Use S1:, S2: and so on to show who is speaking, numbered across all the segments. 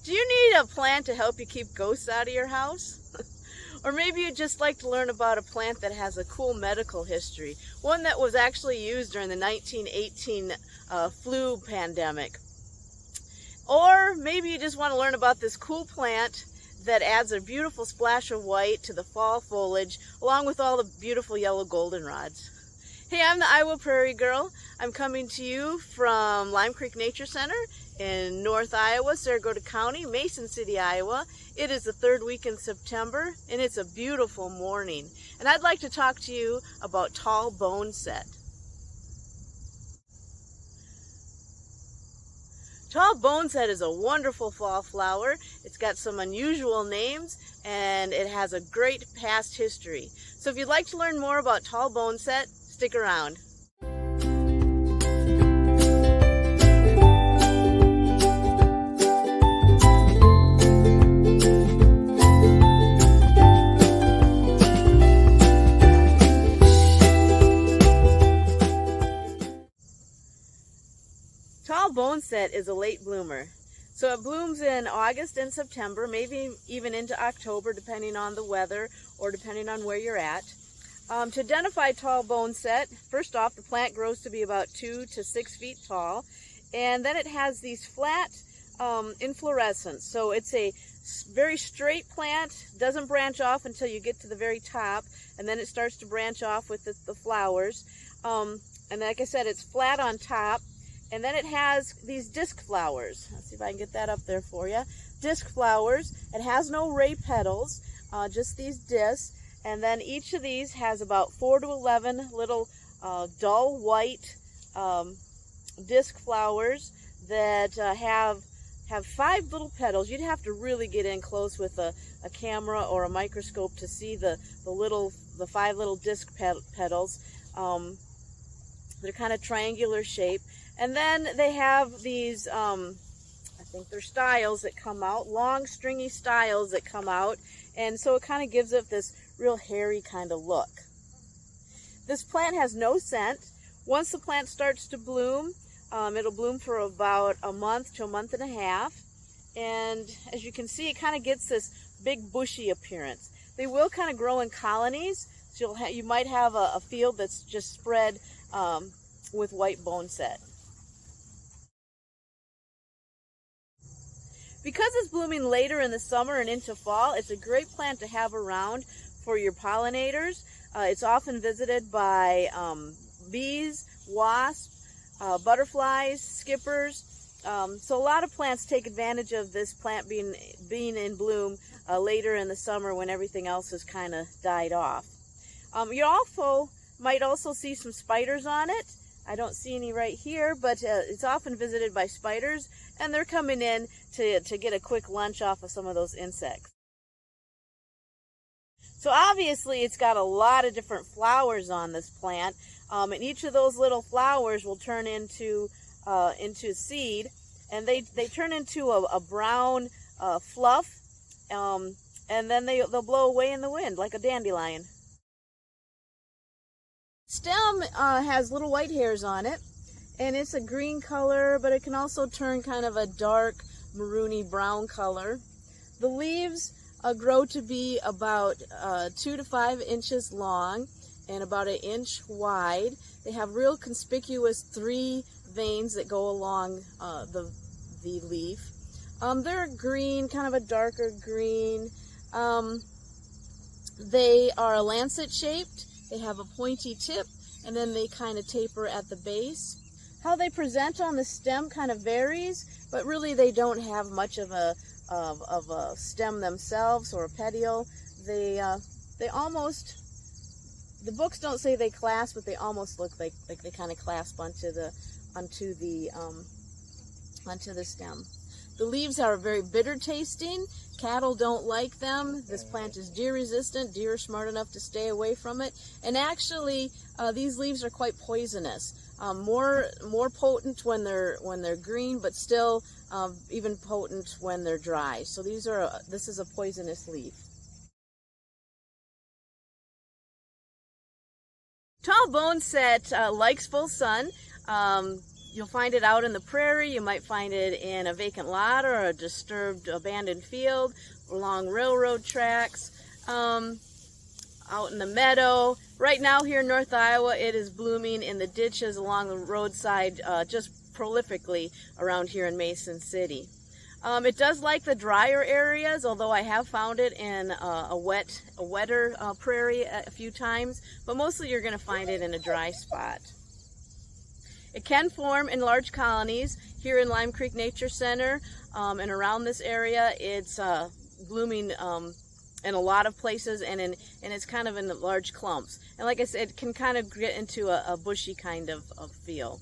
S1: Do you need a plant to help you keep ghosts out of your house? Or maybe you'd just like to learn about a plant that has a cool medical history, one that was actually used during the 1918 flu pandemic. Or maybe you just want to learn about this cool plant that adds a beautiful splash of white to the fall foliage, along with all the beautiful yellow goldenrods. Hey, I'm the Iowa Prairie Girl. I'm coming to you from Lime Creek Nature Center in North Iowa, Saragota County, Mason City, Iowa. It is the third week in September, and it's a beautiful morning. And I'd like to talk to you about tall boneset. Tall boneset is a wonderful fall flower. It's got some unusual names, and it has a great past history. So if you'd like to learn more about tall boneset, stick around. Tall boneset is a late bloomer. So it blooms in August and September, maybe even into October, depending on the weather or depending on where you're at. To identify tall boneset, first off, the plant grows to be about 2 to 6 feet tall, and then it has these flat inflorescence. So it's a very straight plant, doesn't branch off until you get to the very top, and then it starts to branch off with the flowers. And like I said, it's flat on top, and then it has these disc flowers. Let's see if I can get that up there for you. Disc flowers. It has no ray petals, just these discs. And then each of these has about 4 to 11 little dull white disc flowers that have 5 little petals. You'd have to really get in close with a camera or a microscope to see the 5 little disc petals. They're kind of triangular shape. And then they have these, I think they're styles that come out, long stringy styles that come out. And so it kind of gives it this real hairy kind of look. This plant has no scent. Once the plant starts to bloom, it'll bloom for about a month to a month and a half. And as you can see, it kind of gets this big bushy appearance. They will kind of grow in colonies. So you might have a field that's just spread with white boneset. Because it's blooming later in the summer and into fall, it's a great plant to have around for your pollinators. It's often visited by bees, wasps, butterflies, skippers. So a lot of plants take advantage of this plant being in bloom later in the summer when everything else has kind of died off. You also might also see some spiders on it. I don't see any right here, but it's often visited by spiders, and they're coming in to get a quick lunch off of some of those insects. So obviously it's got a lot of different flowers on this plant, and each of those little flowers will turn into seed, and they turn into a brown fluff, and then they'll blow away in the wind like a dandelion. Stem has little white hairs on it, and it's a green color, but it can also turn kind of a dark maroony brown color. The leaves grow to be about 2 to 5 inches long and about 1 inch wide. They have real conspicuous 3 veins that go along the leaf. They're green, kind of a darker green. They are lancet shaped. They have a pointy tip, and then they kind of taper at the base. How they present on the stem kind of varies, but really they don't have much of a stem themselves or a petiole. They almost, the books don't say they clasp, but they almost look like they kind of clasp onto the stem. The leaves are very bitter tasting. Cattle don't like them. This plant is deer resistant. Deer are smart enough to stay away from it. And actually, these leaves are quite poisonous. More potent when they're green, but still even potent when they're dry. So this is a poisonous leaf. Tall boneset likes full sun. You'll find it out in the prairie. You might find it in a vacant lot or a disturbed abandoned field, along railroad tracks, out in the meadow. Right now here in North Iowa, it is blooming in the ditches along the roadside just prolifically around here in Mason City. It does like the drier areas, although I have found it in a wetter prairie a few times, but mostly you're going to find it in a dry spot. It can form in large colonies. Here in Lime Creek Nature Center and around this area, it's blooming in a lot of places, and it's kind of in large clumps. And like I said, it can kind of get into a bushy kind of feel.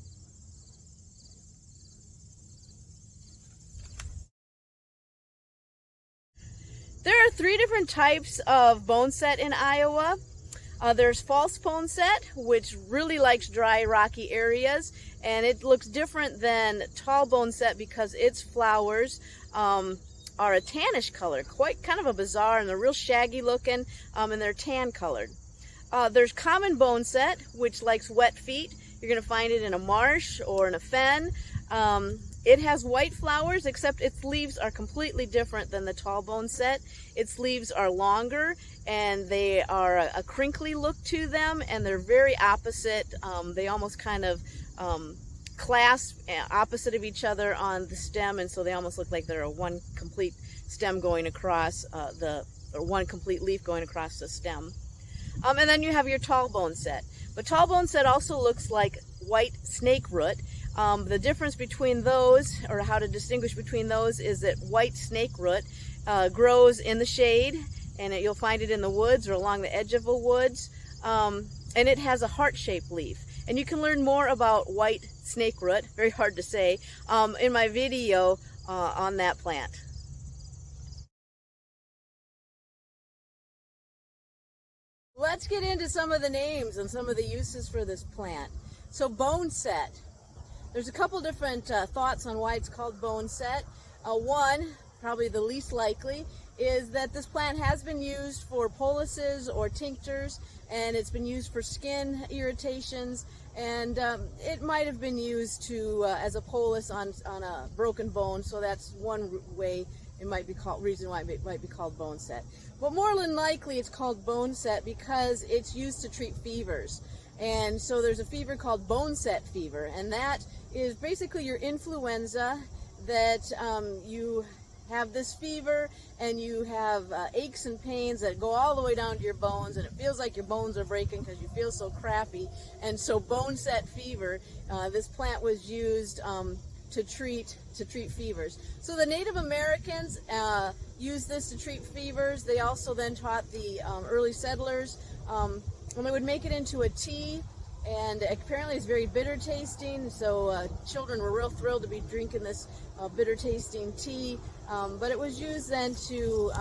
S1: There are 3 different types of boneset in Iowa. There's false boneset, which really likes dry, rocky areas, and it looks different than tall boneset because its flowers are a tannish color, quite kind of a bizarre, and they're real shaggy looking, and they're tan colored. There's common boneset, which likes wet feet. You're going to find it in a marsh or in a fen. It has white flowers, except its leaves are completely different than the tall boneset. Its leaves are longer, and they are a crinkly look to them, and they're very opposite. They almost kind of clasp opposite of each other on the stem, and so they almost look like they're a one complete stem going across or one complete leaf going across the stem. And then you have your tall boneset. But tall boneset also looks like white snake root. The difference between those, or how to distinguish between those, is that white snake root grows in the shade, and you'll find it in the woods or along the edge of a woods, and it has a heart-shaped leaf. And you can learn more about white snake root, very hard to say, in my video on that plant. Let's get into some of the names and some of the uses for this plant. So boneset. There's a couple different thoughts on why it's called boneset. One, probably the least likely, is that this plant has been used for poultices or tinctures, and it's been used for skin irritations, and it might have been used to as a poultice on a broken bone. So that's one way it might be called, reason why it might be called boneset. But more than likely it's called boneset because it's used to treat fevers. And so there's a fever called boneset fever, and that is basically your influenza, that you have this fever and you have aches and pains that go all the way down to your bones, and it feels like your bones are breaking because you feel so crappy. And so boneset fever, this plant was used to treat fevers. So the Native Americans used this to treat fevers. They also then taught the early settlers, and they would make it into a tea, and apparently it's very bitter tasting, so children were real thrilled to be drinking this bitter tasting tea, but it was used then to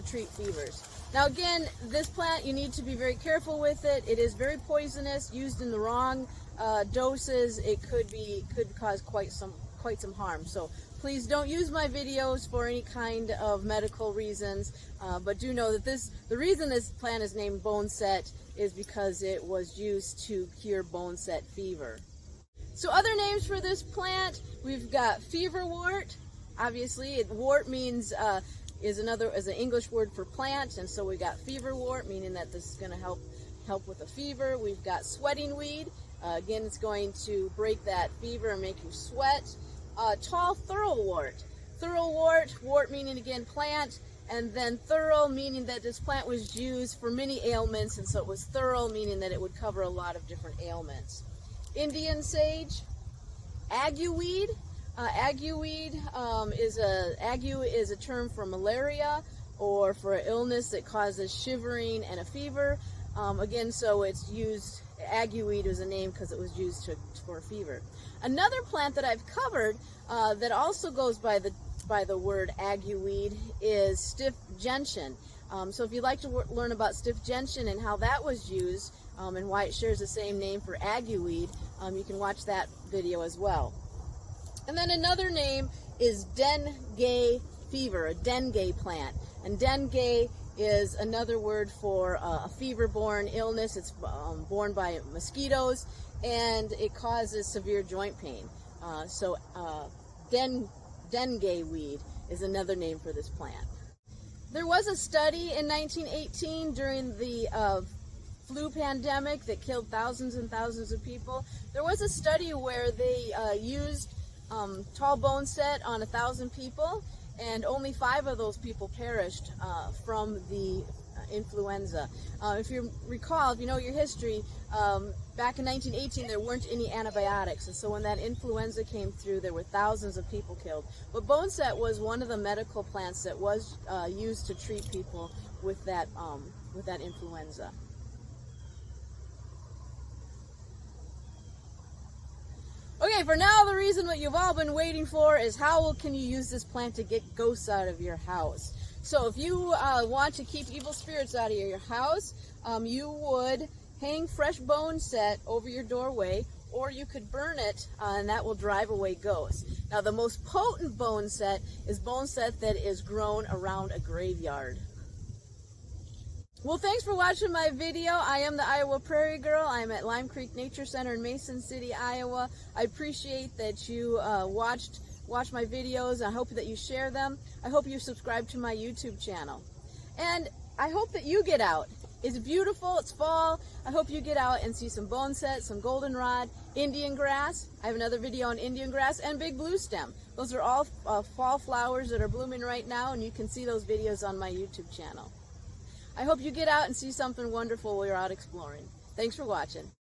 S1: treat fevers. Now again, this plant, you need to be very careful with it. It is very poisonous. Used in the wrong doses, it could cause quite some harm. So please don't use my videos for any kind of medical reasons, but do know that the reason this plant is named boneset is because it was used to cure boneset fever. So other names for this plant, we've got feverwort. Obviously, wart means is an English word for plant, and so we got feverwort, meaning that this is going to help with a fever. We've got sweating weed. Again, it's going to break that fever and make you sweat. Tall thurlwort. Thurlwort, wart meaning again plant, and then thurl meaning that this plant was used for many ailments, and so it was thorough, meaning that it would cover a lot of different ailments. Indian sage. Agueweed. Agueweed is a term for malaria or for an illness that causes shivering and a fever. Again, so it's used, agueweed is a name because it was used for a fever. Another plant that I've covered that also goes by the word agueweed is stiff gentian. So if you'd like to learn about stiff gentian and how that was used and why it shares the same name for agueweed, you can watch that video as well. And then another name is dengue fever, a dengue plant. And dengue is another word for a fever-borne illness. It's borne by mosquitoes, and it causes severe joint pain. Dengue weed is another name for this plant. There was a study in 1918 during the flu pandemic that killed thousands and thousands of people. There was a study where they used tall boneset on 1,000 people, and only 5 of those people perished from the influenza. If you recall, if you know your history, back in 1918 there weren't any antibiotics, and so when that influenza came through, there were thousands of people killed. But boneset was one of the medical plants that was used to treat people with that influenza. Okay, for now, the reason what you've all been waiting for is how can you use this plant to get ghosts out of your house. So if you want to keep evil spirits out of your house, you would hang fresh boneset over your doorway, or you could burn it, and that will drive away ghosts. Now, the most potent boneset is boneset that is grown around a graveyard. Well, thanks for watching my video. I am the Iowa Prairie Girl. I'm at Lime Creek Nature Center in Mason City, Iowa. I appreciate that you watch my videos. I hope that you share them. I hope you subscribe to my YouTube channel. And I hope that you get out. It's beautiful, it's fall. I hope you get out and see some boneset, some goldenrod, Indian grass. I have another video on Indian grass and big blue stem. Those are all fall flowers that are blooming right now, and you can see those videos on my YouTube channel. I hope you get out and see something wonderful while you're out exploring. Thanks for watching.